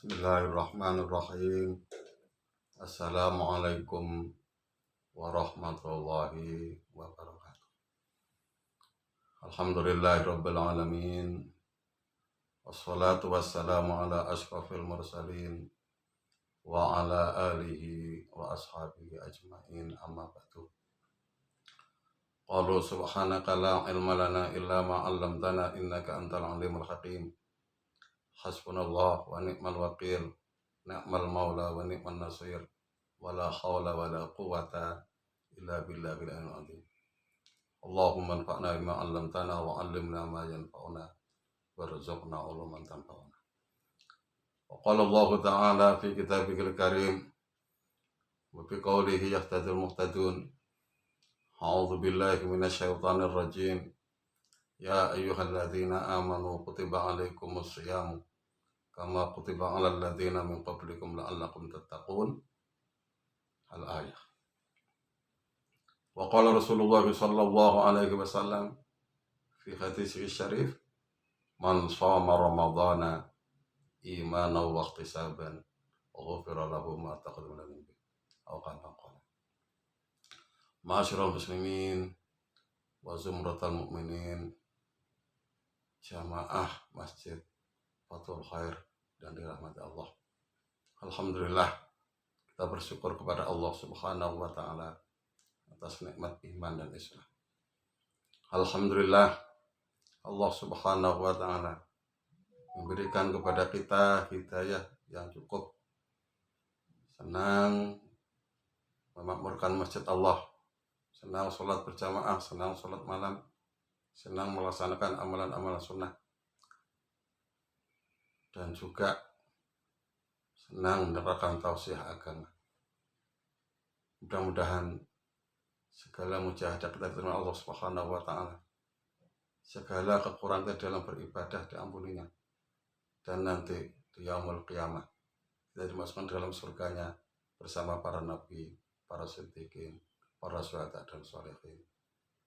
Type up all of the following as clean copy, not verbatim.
Bismillahirrahmanirrahim. Assalamualaikum warahmatullahi wabarakatuh. Alhamdulillahirabbil alamin. Wassalatu wassalamu ala asyrafil mursalin wa ala alihi wa ashabihi ajmain, amma ba'du. Qalu subhanaka la ilma lana illa ma 'allamtana innaka antal alimul hakim. Hasbunallah wa ni'mal wakil, ni'mal maula wa ni'man nasir, wala hawla wala quwata illa billahil azim. Allahumma anfa'na bima 'allamtana wa 'allimna ma yanfa'una warzuqna uluman tanfa'una. Wa qala Allah ta'ala fi kitabihil karim wa fi qawlihi yahtadil muhtadun. A'udzu billahi minasy syaithanir rajim. Ya ayyuhalladzina amanu kutiba 'alaikumus shiyam kama kutiba 'alal ladzina min qablikum la'allakum tattaqun. Al-ayah. Wa qala Rasulullah sallallahu alaihi wasallam fi hadits syarif, man shoma ramadhana imanan wa ihtisaban ghufira lahu ma taqaddama min dhanbihi aw kama qala. Ma'asyiral muslimin wa zumratal mu'minin, jamaah Masjid Fathul Khair dan dirahmati Allah. Alhamdulillah, kita bersyukur kepada Allah Subhanahu wa taala atas nikmat iman dan Islam. Alhamdulillah, Allah Subhanahu wa taala memberikan kepada kita hidayah yang cukup. Senang memakmurkan masjid Allah, senang sholat berjamaah, senang sholat malam, senang melaksanakan amalan-amalan sunnah, dan juga senang menerapkan tausiah agama. Mudah-mudahan segala mujahadah kita diterima Allah Subhanahu wa taala. Segala kekurangan kita dalam beribadah diampuninya. Dan nanti di yaumul qiyamah kita dimasukkan dalam surganya bersama para nabi, para siddiqin, para syuhada dan sholihin.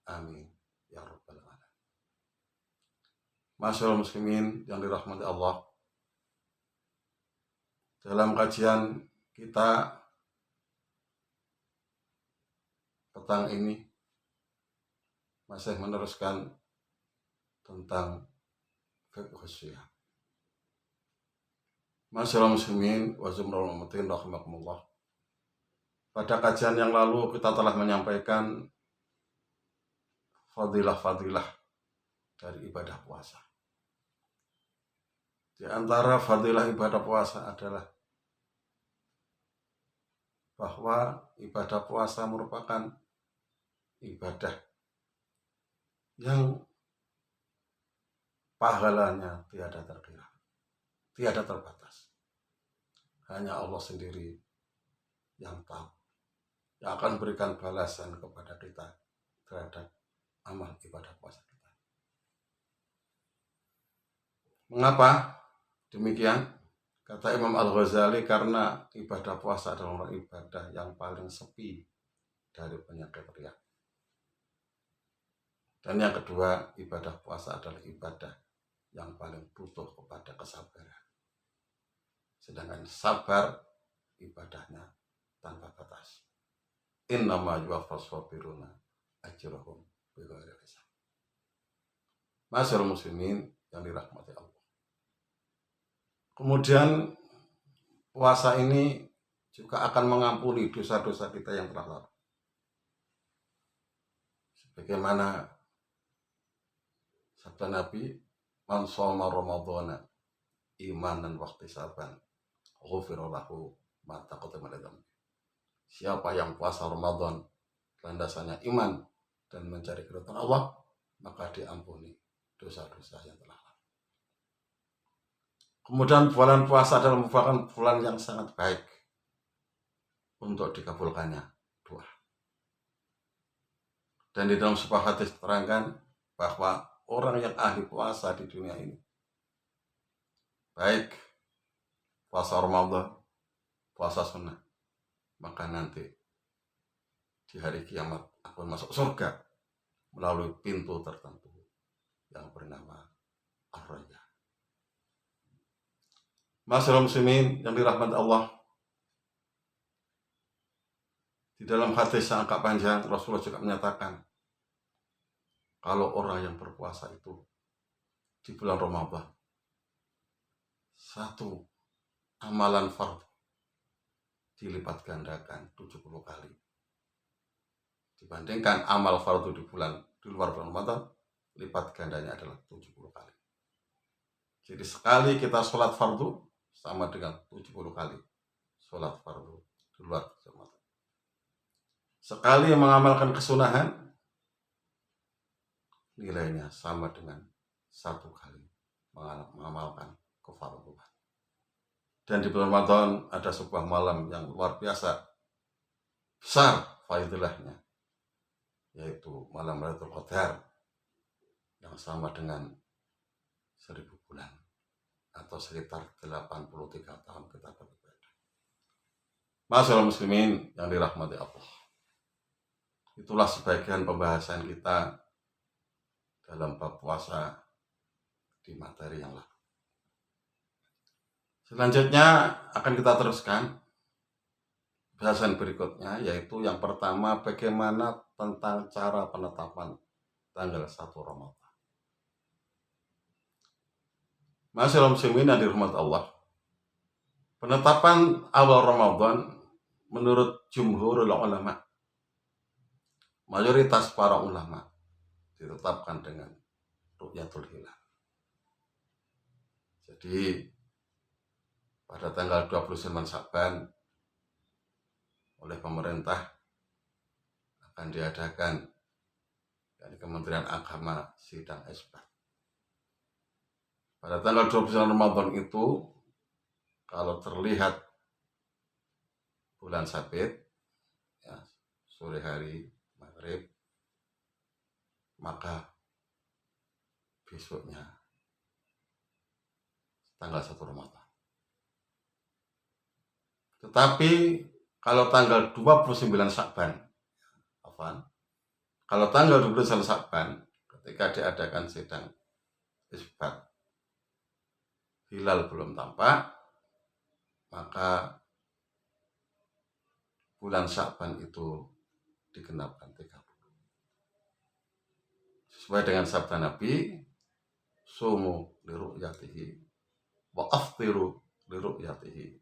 Amin ya rabbal alamin. Masyaallah muslimin yang dirahmati Allah. Dalam kajian kita petang ini masih meneruskan tentang fiqh syiyam. Masyaallah muslimin wa zumral mu'minin rahimakumullah. Pada kajian yang lalu kita telah menyampaikan fadilah-fadilah dari ibadah puasa. Di antara fadilah ibadah puasa adalah bahwa ibadah puasa merupakan ibadah yang pahalanya tiada terkira, tiada terbatas. Hanya Allah sendiri yang tahu, yang akan berikan balasan kepada kita terhadap amal ibadah puasa kita. Mengapa demikian? Kata Imam Al-Ghazali, karena ibadah puasa adalah ibadah yang paling sepi dari penyakit riya. Dan yang kedua, ibadah puasa adalah ibadah yang paling butuh kepada kesabaran. Sedangkan sabar ibadahnya tanpa batas. Innama yuwaffas sabiruna ajrahum bighairi hisab. Masyaallah muslimin yang dirahmati Allah. Kemudian puasa ini juga akan mengampuni dosa-dosa kita yang telah lalu. Sebagaimana sabda Nabi, man shoma ramadhana imanan wa ihtisaban ghufira lahu ma taqaddama min dhanbihi. Siapa yang puasa Ramadan landasannya iman dan mencari keridhaan Allah, maka diampuni dosa-dosa yang telah lalu. Kemudian bulan puasa adalah merupakan bulan yang sangat baik untuk dikabulkannya doa. Dan di dalam sebuah hadis terangkan bahwa orang yang ahli puasa di dunia ini, baik puasa Ramadan, puasa sunnah, maka nanti di hari kiamat akan masuk surga melalui pintu tertentu yang bernama Ar-Rayyan. Masyaallah muslimin yang dirahmati Allah, di dalam hadis yang agak panjang Rasulullah juga menyatakan kalau orang yang berpuasa itu di bulan Ramadan, satu amalan fardhu dilipat gandakan 70 kali. Dibandingkan amal fardhu di luar bulan Ramadan, lipat gandanya adalah 70 kali. Jadi sekali kita sholat fardhu sama dengan 70 kali sholat fardhu di luar Ramadan. Sekali mengamalkan kesunahan, nilainya sama dengan 1 kali mengamalkan kefarduan. Dan di bulan Ramadan ada sebuah malam yang luar biasa besar faedahnya, yaitu malam Lailatul Qadar yang sama dengan 1000 bulan atau sekitar 83 tahun kita beribadah. Masyaallah muslimin yang dirahmati Allah. Itulah sebagian pembahasan kita dalam bab puasa di materi yang lalu. Selanjutnya akan kita teruskan bahasan berikutnya, yaitu yang pertama bagaimana tentang cara penetapan tanggal 1 Ramadan. Masyaallah muslimin yang dirahmati Allah. Penetapan awal Ramadan menurut jumhurul ulama, mayoritas para ulama, ditetapkan dengan ru'yatul hilal. Jadi pada tanggal 29 Sya'ban oleh pemerintah akan diadakan dari Kementerian Agama sidang isbat. Pada tanggal 29 Ramadan itu, kalau terlihat bulan sabit, ya, sore hari, maghrib, maka besoknya tanggal 1 Ramadan. Tetapi kalau tanggal 29 Sya'ban, kalau tanggal 29 Sya'ban ketika diadakan sidang isbat, hilal belum tampak, maka bulan Sya'ban itu digenapkan 30. Sesuai dengan sabda Nabi, sumu liru'yatihi wa aftiru liru'yatihi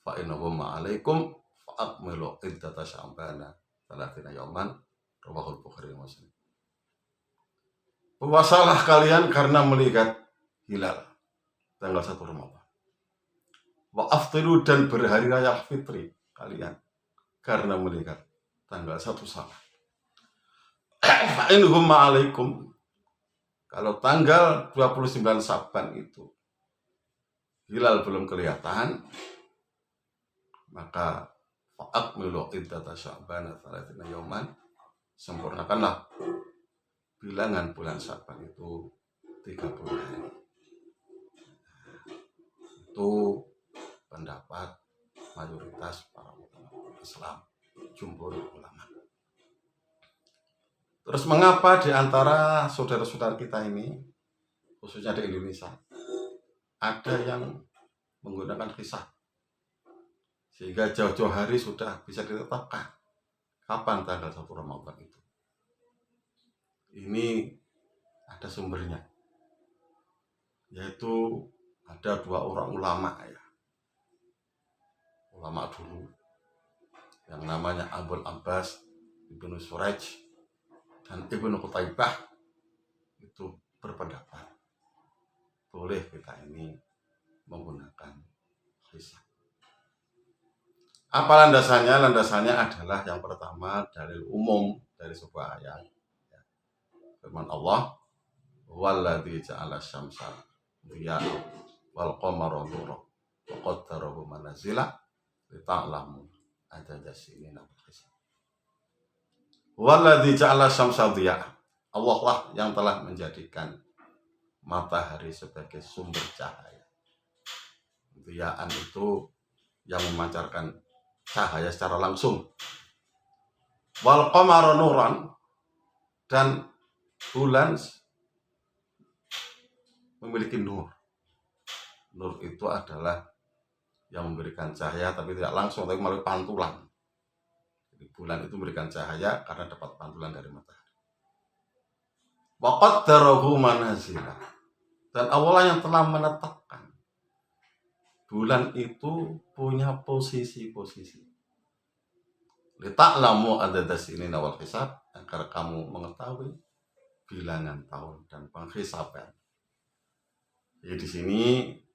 fa innahu ma'alaikum fa akmilu iddata sya'bana 30 yauman, rawahul Bukhari wa Muslim. Puasalah kalian karena melihat hilal tanggal 1 Ramadan. Wa aftiru, dan berhari raya fitri kalian karena melihat tanggal 1 Sya'ban. Fa innahu ma'alaikum, kalau tanggal 29 Sya'ban itu hilal belum kelihatan, maka fa'akmilu iddata sya'bana 30 yauman, sempurnakanlah bilangan bulan Sya'ban itu 30 hari. Itu pendapat mayoritas para ulama Islam, jumhur ulama. Terus mengapa di antara saudara-saudara kita ini, khususnya di Indonesia, ada yang menggunakan hisab, sehingga jauh-jauh hari sudah bisa ditetapkan kapan tanggal 1 Ramadan itu? Ini ada sumbernya, yaitu ada 2 orang ulama, ya, ulama dulu, yang namanya Abul Abbas Ibnu Suraj dan Ibnu Qutaibah, itu berpendapat boleh kita ini menggunakan hisab. Apa landasannya? Landasannya adalah yang pertama dalil umum dari sebuah ayat, ya. Firman Allah, "Walladzi ja'ala syamsa dhiya'an wal qamara nuran wa qaddarahu manazila lita'lamu adada sinina wal hisab." Walladzi ja'ala syamsa dhiya'an, Allah lah yang telah menjadikan matahari sebagai sumber cahaya. Dhiya'an itu yang memancarkan cahaya secara langsung. Wal qamara nuran, dan bulan memiliki nur. Nur itu adalah yang memberikan cahaya tapi tidak langsung, tapi melalui pantulan. Jadi bulan itu memberikan cahaya karena dapat pantulan dari matahari. Wa qaddarahu manazila. Dan Allah yang telah menetapkan bulan itu punya posisi-posisi. Lita'lamu adada sinina wal hisab, agar kamu mengetahui bilangan tahun dan penghisaban. Jadi di sini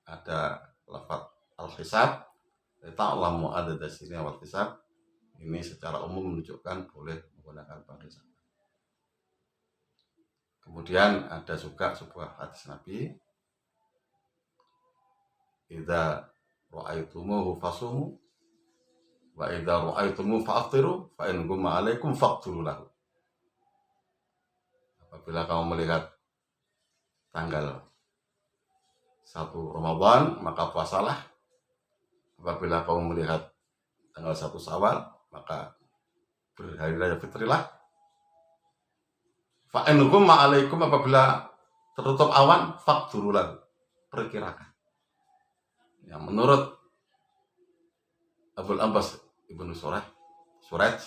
ada lafaz al-hisab, lita'lamu adada sinina wal hisab. Ini secara umum menunjukkan boleh menggunakan penghisaban. Kemudian ada juga sebuah hadis Nabi, idza ra'aitumuhu fasumu wa idza ra'aitumuhu fa'aftiru fa in gumma 'alaikum faqtulu lahu. Apabila kamu melihat tanggal 1 Ramadan, maka puasalah. Apabila kamu melihat tanggal 1 Syawal, maka berhari raya fitrilah. Fa in gumma 'alaikum, apabila tertutup awan, faqtulu lahu, perkirakan. Yang menurut Abul Abbas Ibnu Suraj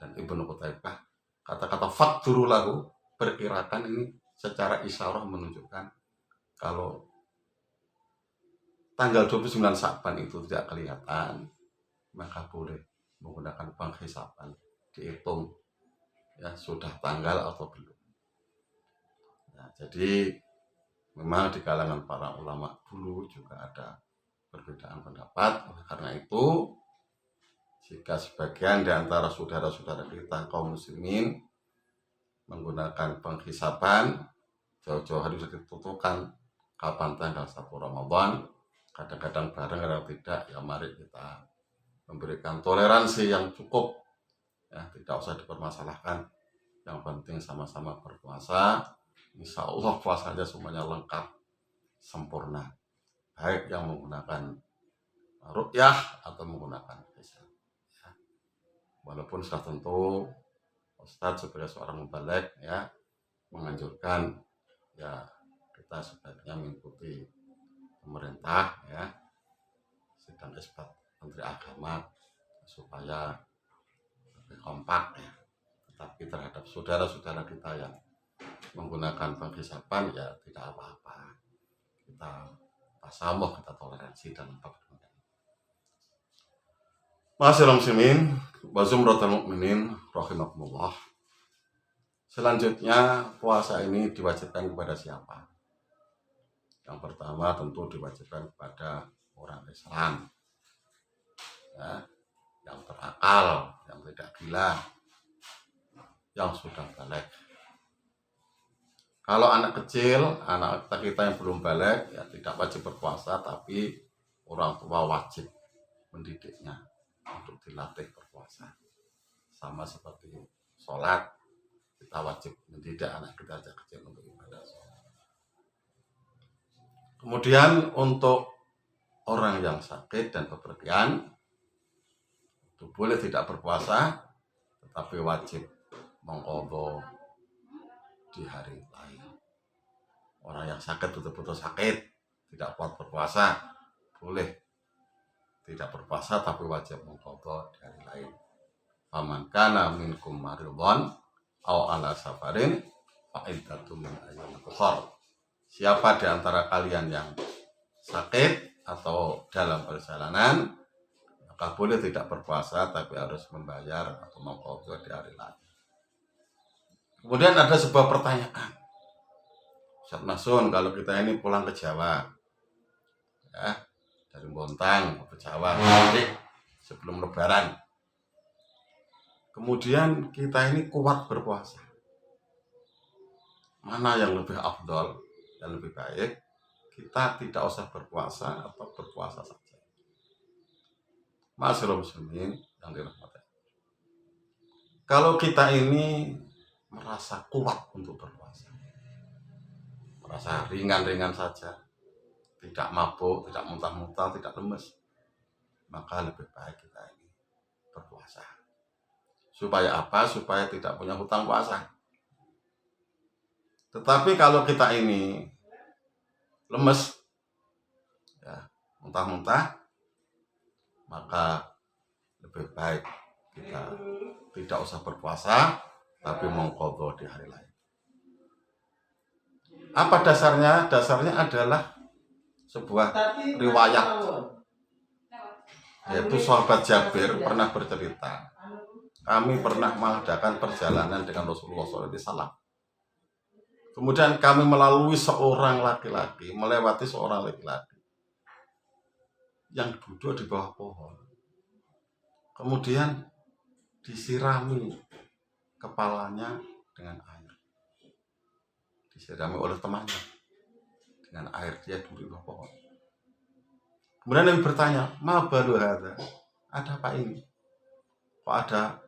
dan Ibnu Qutaibah, kata-kata faqturu lahu, perkirakan, ini secara isyarah menunjukkan kalau tanggal 29 Sya'ban itu tidak kelihatan, maka boleh menggunakan penghisaban, dihitung ya sudah tanggal atau belum. Nah, jadi memang di kalangan para ulama dulu juga ada perbedaan pendapat. Karena itu, jika sebagian di antara saudara-saudara kita kaum muslimin menggunakan penghisaban, jauh-jauh hari sudah ditentukan kapan tanggal 1 Ramadan, kadang-kadang bareng, kadang tidak, ya mari kita memberikan toleransi yang cukup, ya tidak usah dipermasalahkan. Yang penting sama-sama berpuasa, insya Allah puasanya semuanya lengkap, sempurna, baik yang menggunakan ru'yah atau menggunakan hisab. Ya. Walaupun sudah tentu Ustadz sebagai seorang mubaligh ya menganjurkan ya kita sebaiknya mengikuti pemerintah ya, sedang isbat Menteri Agama supaya lebih kompak ya. Tetapi terhadap saudara-saudara kita yang menggunakan penghisaban ya tidak apa-apa, kita tasamuh, kita toleransi dalam bab ini. Ma'asyiral muslimin wa zumratul mukminin rahimakumullah. Selanjutnya, puasa ini diwajibkan kepada siapa? Yang pertama tentu diwajibkan kepada orang Islam ya, yang berakal, yang tidak gila, yang sudah balik. Kalau anak kecil, anak kita yang belum balik ya tidak wajib berpuasa, tapi orang tua wajib mendidiknya untuk dilatih berpuasa. Sama seperti sholat, kita wajib mendidik anak kita sejak kecil untuk ibadah sholat. Kemudian untuk orang yang sakit dan bepergian, itu boleh tidak berpuasa, tetapi wajib mengqadha di hari lain. Orang yang sakit, betul-betul sakit, tidak kuat berpuasa, boleh tidak berpuasa tapi wajib mengqadha di hari lain. Faman kana minkum maridhan aw ala safarin fa iddatum min ayyamin ukhra. Siapa di antara kalian yang sakit atau dalam perjalanan, maka boleh tidak berpuasa tapi harus membayar atau mengqadha di hari lain. Kemudian ada sebuah pertanyaan, Ustaz Masun, kalau kita ini pulang ke Jawa ya, dari Bontang ke Jawa sebelum Lebaran, kemudian kita ini kuat berpuasa, mana yang lebih afdol dan lebih baik? Kita tidak usah berpuasa atau berpuasa saja? Ma'asyiral muslimin yang dirahmati, kalau kita ini merasa kuat untuk berpuasa, merasa ringan-ringan saja, tidak mabuk, tidak muntah-muntah, tidak lemes, maka lebih baik kita ini berpuasa. Supaya apa? Supaya tidak punya hutang puasa. Tetapi kalau kita ini lemes, ya, muntah-muntah, maka lebih baik kita tidak usah berpuasa, tapi mengqadha di hari lain. Apa dasarnya? Dasarnya adalah sebuah riwayat, yaitu sahabat Jabir pernah bercerita, kami pernah mengadakan perjalanan dengan Rasulullah SAW. Kemudian kami melalui seorang laki-laki, melewati seorang laki-laki yang duduk di bawah pohon. Kemudian disirami kepalanya dengan air. Disirami oleh temannya dengan air, dia duduk di bawah pohon. Kemudian Nabi bertanya, ma balu hadza? Ada apa ini? Kok ada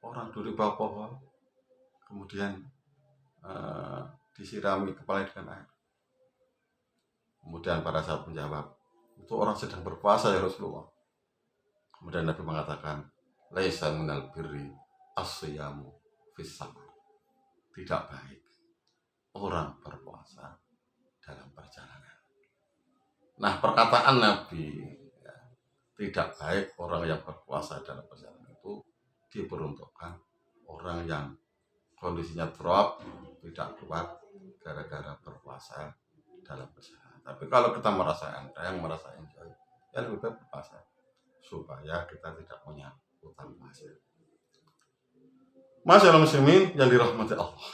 orang duduk di bawah pohon, kemudian disirami kepala dengan air? Kemudian pada saat menjawab, itu orang sedang berpuasa ya Rasulullah. Kemudian Nabi mengatakan, laisa minal birri as-siyamu fis safar. Tidak baik orang berpuasa dalam perjalanan. Nah, perkataan Nabi, ya, tidak baik orang yang berpuasa dalam perjalanan itu diperuntukkan orang yang kondisinya drop, tidak kuat gara-gara berpuasa dalam perjalanan. Tapi kalau kita merasa enteng, merasa enjoy, ya lebih baik berpuasa supaya kita tidak punya utang puasa. Masyaallah muslimin yang dirahmati Allah.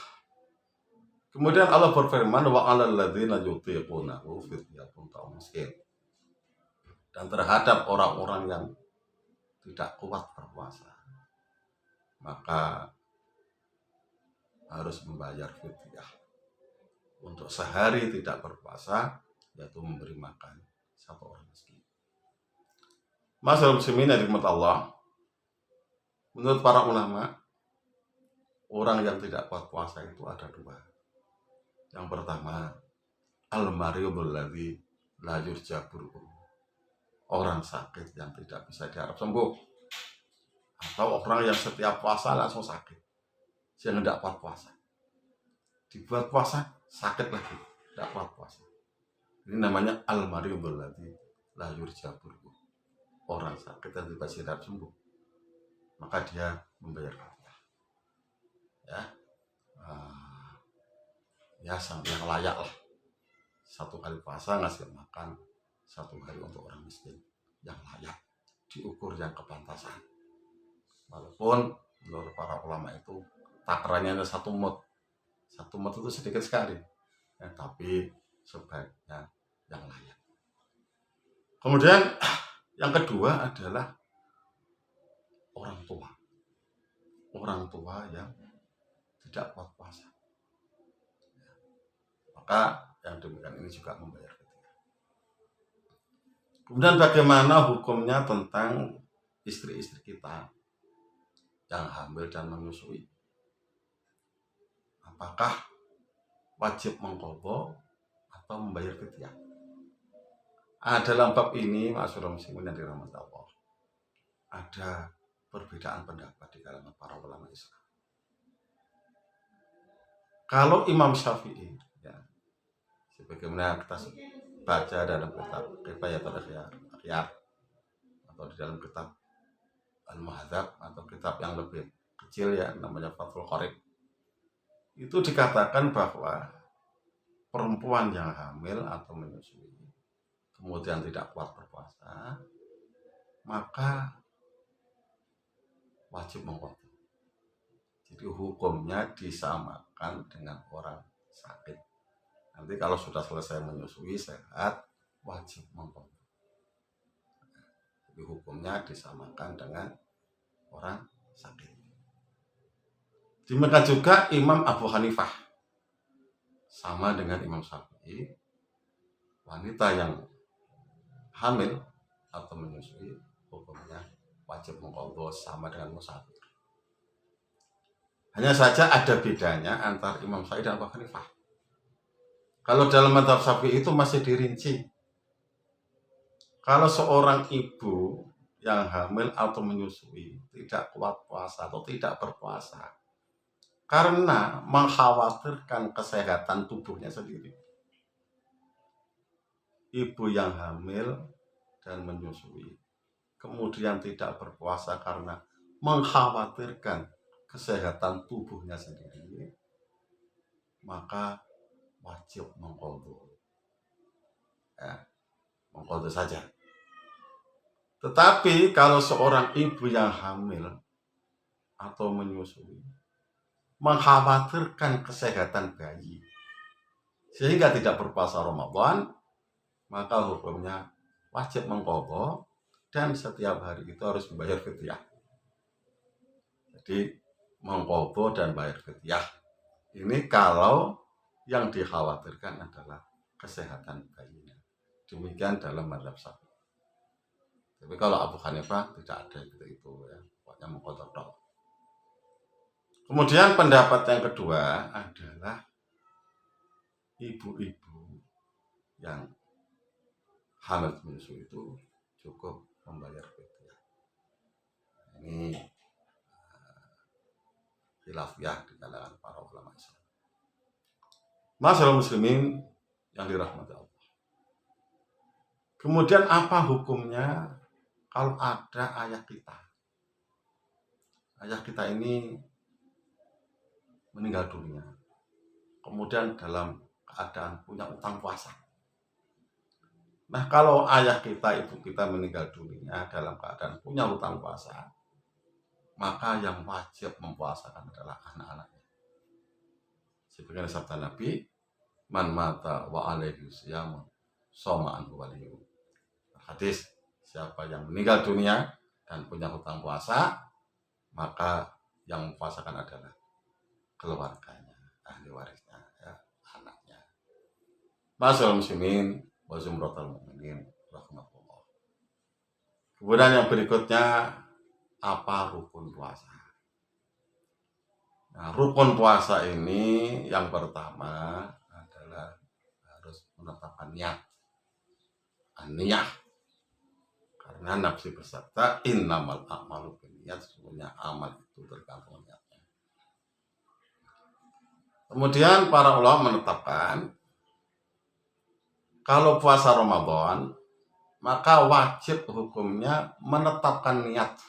Kemudian Allah berfirman, wa 'alal ladzina yutiqunahu fidyatun ta'am miskin. Dan terhadap orang-orang yang tidak kuat berpuasa, maka harus membayar fidyah. Untuk sehari tidak berpuasa, yaitu memberi makan satu orang miskin. Masyaallah muslimin yang dirahmati Allah. Menurut para ulama, orang yang tidak kuat puasa itu ada dua. Yang pertama, al-mariyudul ladzi la yurja bur'uhu. Orang sakit yang tidak bisa diharap sembuh. Atau orang yang setiap puasa langsung sakit, yang tidak kuat puasa. Dibuat puasa, sakit lagi, tidak kuat puasa. Ini namanya al-mariyudul ladzi la yurja bur'uhu. Orang sakit yang tidak bisa diharap sembuh, maka dia membayar fidyah. Ya, yang layak lah. Satu kali puasa ngasih makan satu hari untuk orang miskin, yang layak, diukur yang kepantasan. Walaupun menurut para ulama itu takarannya ada satu mud itu sedikit sekali, ya, tapi sebaiknya yang layak. Kemudian yang kedua adalah orang tua yang tidak kuat puasa, maka yang demikian ini juga membayar fidyah. Kemudian bagaimana hukumnya tentang istri-istri kita yang hamil dan menyusui? Apakah wajib mengqadha atau membayar fidyah? Dalam bab ini, masyaallah muslimin yang dirahmati Allah, ada perbedaan pendapat di kalangan para ulama Islam. Kalau Imam Syafi'i, ya, sebagaimana kita baca dalam kitab Kifayatul Akhyar atau di dalam kitab Al-Muhadzab atau kitab yang lebih kecil, ya, namanya Fathul Qorib, itu dikatakan bahwa perempuan yang hamil atau menyusui kemudian tidak kuat berpuasa, maka wajib mengqadha. Jadi hukumnya disamakan dengan orang sakit. Nanti kalau sudah selesai menyusui sehat, wajib mengqadha. Jadi hukumnya disamakan dengan orang sakit. Demikian juga Imam Abu Hanifah, sama dengan Imam Syafi'i, wanita yang hamil atau menyusui hukumnya wajib mengqadha sama dengan musafir. Hanya saja ada bedanya antara Imam Syafi'i dan Abu Hanifah. Kalau dalam mazhab Syafi'i itu masih dirinci. Kalau seorang ibu yang hamil atau menyusui tidak kuat puasa atau tidak berpuasa karena mengkhawatirkan kesehatan tubuhnya sendiri, ibu yang hamil dan menyusui kemudian tidak berpuasa karena mengkhawatirkan kesehatan tubuhnya sendiri, maka wajib mengqadha. Ya, mengqadha saja. Tetapi kalau seorang ibu yang hamil atau menyusui mengkhawatirkan kesehatan bayi sehingga tidak berpuasa Ramadan, maka hukumnya wajib mengqadha dan setiap hari itu harus membayar fidyah. Jadi mengqadha dan bayar fidyah ini kalau yang dikhawatirkan adalah kesehatan bayinya. Demikian dalam mazhab Syafi'i. Tapi kalau Abu Hanifah tidak ada itu ya, pokoknya mengqadha tok. Kemudian pendapat yang kedua adalah ibu-ibu yang hamil menyusui itu cukup membayar fidyah. Ini khilafiyah di kalangan para ulama Islam. Masyaallah muslimin yang dirahmati Allah. Kemudian apa hukumnya kalau ada ayah kita? Ayah kita ini meninggal dunia. Kemudian dalam keadaan punya utang puasa. Nah, kalau ayah kita, ibu kita meninggal dunia dalam keadaan punya utang puasa, maka yang wajib mempuasakan adalah anak-anaknya. Sebagaimana sabda Nabi, man mata wa alaihi siyam shoma anhu waliyyu. Hadis, siapa yang meninggal dunia dan punya hutang puasa, maka yang mempuasakan adalah keluarganya, ahli warisnya, ya, anaknya. Masyaallah muslimin wa zumratul mukminin rahimakumullah. Kemudian yang berikutnya, apa rukun puasa? Nah, rukun puasa ini yang pertama adalah harus menetapkan niat. Niyah. Karena Nabi bersabda, innamal a'malu binniyat, sesungguhnya amal itu tergantung niatnya. Kemudian para ulama menetapkan kalau puasa Ramadan, maka wajib hukumnya menetapkan niat.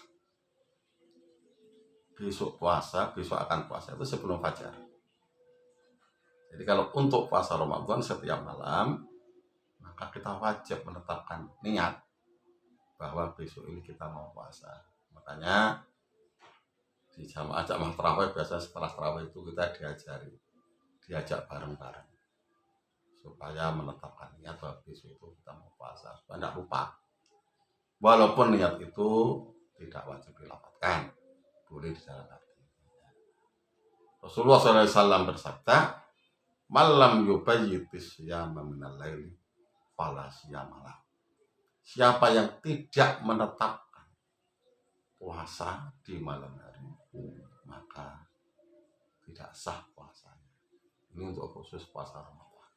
Besok akan puasa itu sebelum fajar. Jadi kalau untuk puasa Ramadan setiap malam, maka kita wajib menetapkan niat bahwa besok ini kita mau puasa. Makanya di jamaah tarawih biasanya setelah tarawih itu kita diajak bareng-bareng supaya menetapkan niat bahwa besok itu kita mau puasa supaya tidak lupa. Walaupun niat itu tidak wajib dilafadzkan, boleh di dalam hati. Rasulullah SAW bersabda, malam yubayyitis siyama minal laili fala siyamalah. Siapa yang tidak menetapkan puasa di malam hari, maka tidak sah puasanya. Ini untuk khusus puasa Ramadan.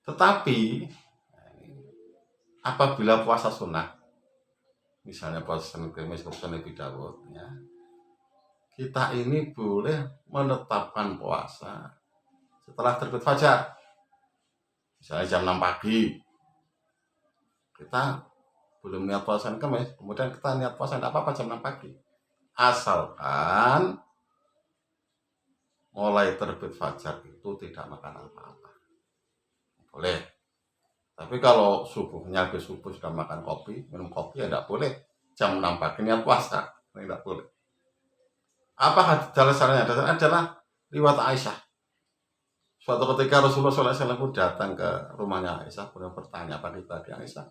Tetapi apabila puasa sunnah, misalnya puasa Senin Kemis, Senin Bidawud, ya, kita ini boleh menetapkan puasa setelah terbit fajar. Misalnya jam 6 pagi, kita belum niat puasa Kemis, kemudian kita niat puasa tidak apa-apa jam 6 pagi. Asalkan mulai terbit fajar itu tidak makan apa-apa. Boleh. Tapi kalau subuhnya ke subuh sudah makan kopi, minum kopi, ya tidak boleh. Jam 6 pagi niat puasa, ini tidak boleh. Apa dasarnya? Dasarnya adalah riwayat Aisyah. Suatu ketika Rasulullah SAW datang ke rumahnya Aisyah, kemudian bertanya pada Aisyah,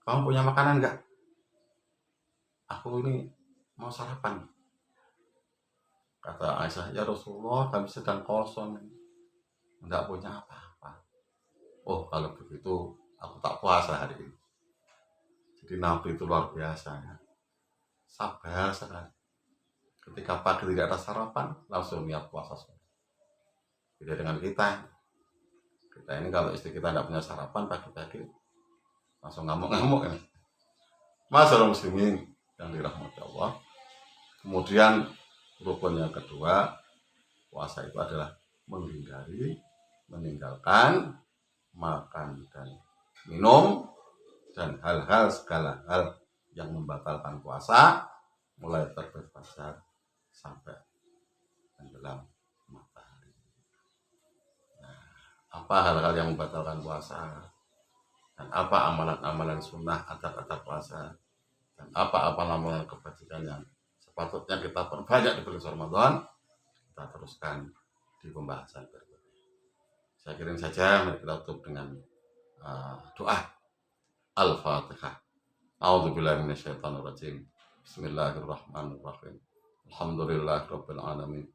kamu punya makanan enggak? Aku ini mau sarapan. Kata Aisyah, ya Rasulullah, kami sedang kosong, enggak punya apa-apa. Oh, kalau begitu aku tak puasa hari ini. Jadi Nabi itu luar biasa, ya. Sabar sekali. Ketika pagi tidak ada sarapan, langsung niat puasa. Beda dengan kita. Kita ini kalau istri kita tidak punya sarapan pagi-pagi, langsung ngamuk-ngamuk, ya. Masyaallah muslimin yang dirahmati Allah. Kemudian rukun yang kedua, puasa itu adalah meninggalkan makan dan minum dan hal-hal segala hal yang membatalkan puasa mulai terbit fajar sampai tenggelam matahari. Nah, apa hal-hal yang membatalkan puasa dan apa amalan-amalan sunnah atar-atar puasa dan apa amalan kebajikan yang sepatutnya kita perbanyak di bulan Ramadan, kita teruskan di pembahasan berikutnya. Saya kirim saja, mari kita tutup dengan doa Al-Fatihah. A'udzubillahi minasyaitonirrajim. Bismillahirrahmanirrahim. Alhamdulillahirabbil alamin.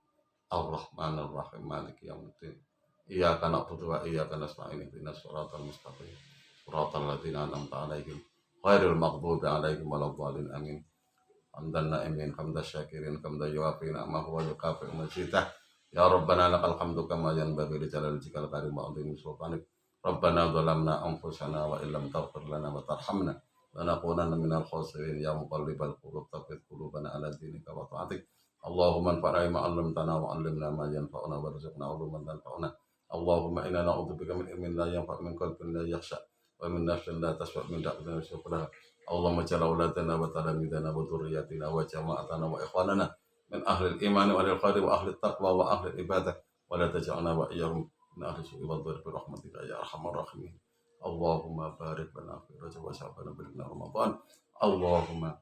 Ar-Rahmanir-Rahim. Maliki yaumiddin. Iyyaka na'budu wa iyyaka nasta'in. Ihdinas shiratal mustaqim. Shiratal ladzina an'amta 'alaihim ghairil maghdubi 'alaihim waladdallin. Amin. Hamdan na'imin, hamdan syakirin, hamdan yuwafi ni'amahu wa yukafi mazidah. Ya Rabbana lakal hamdu kama yanbaghi li jalali wajhikal karim wa 'azimi sultanik. Rabbana zalamna anfusana wa illam taghfir lana wa tarhamna lanakunanna minal khasirin. Ya muqallibal qulub tsabbit qulubana 'ala dinika wa ta'atik. Allahumma anfa'na bima 'allamtana wa 'allimna ma yanfa'una warzuqna 'ilman yanfa'una. Allahumma inna na'udzubika min ilmin la yanfa' min qalbin la yakhsha wa min nafsin la tasfa' min da'watin la yushqa. Allahumma ja'al auladana wa talamidana wa dhurriyyatina wa jama'atana wa ikhwanana min ahli al-iman wa al-khair wa ahli at-taqwa wa ahli al-ibadah wa la taj'alna wa iyyahum min ahli su'i wa dhurri bi rahmatika ya arhamar rahimin. Allahumma barik lana fi rajab wa sya'ban wa ramadan. Allahumma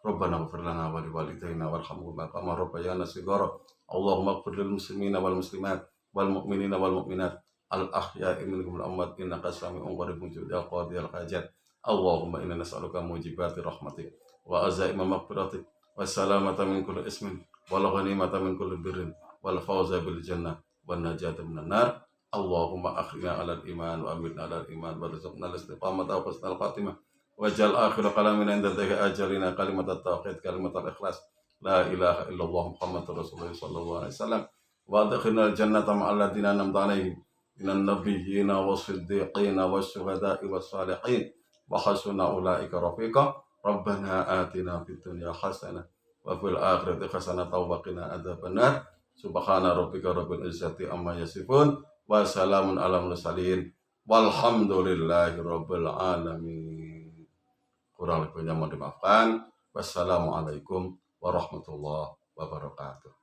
Rabbana ighfir lana wa liwalidayna warhamhuma kama rabbayana shighara. Allahumma ighfir lil muslimina wal muslimat wal mu'minina wal mu'minat al ahya'i minhum wal amwat innaka sami'un qaribun mujibul qadiyal hajat. Allahumma inna nas'aluka mujibati rahmatik wa azaima maghfiratik wa salamata min kulli ismin wal ghanimata min kulli birrin wal fawza bil jannah wan najata minan nar. Allahumma akhrina 'alal iman wa amitna 'alal iman warzuqna al-istiqamata wa husnal khatimah waj'al akhir kalamina 'inda dhikri ajalina kalimat at-tauhid kalimat al-ikhlas la ilaha illallah Muhammadur Rasulullah sallallahu alaihi wasallam wa adkhilna al-jannata ma'al ladzina an'amta 'alaihim minan nabiyyina was-siddiqina wasyuhada'i was-salihin wa hasuna ulaika rafiqa. Rabbana atina fid dunya hasanah wa fil akhirati hasanah wa qina adzabannar. Subhana rabbika rabbil izzati amma yasifun wa salamun alal mursalin walhamdulillahi rabbil alamin. Kurang lebihnya mohon dimaafkan. Wassalamualaikum warahmatullahi wabarakatuh.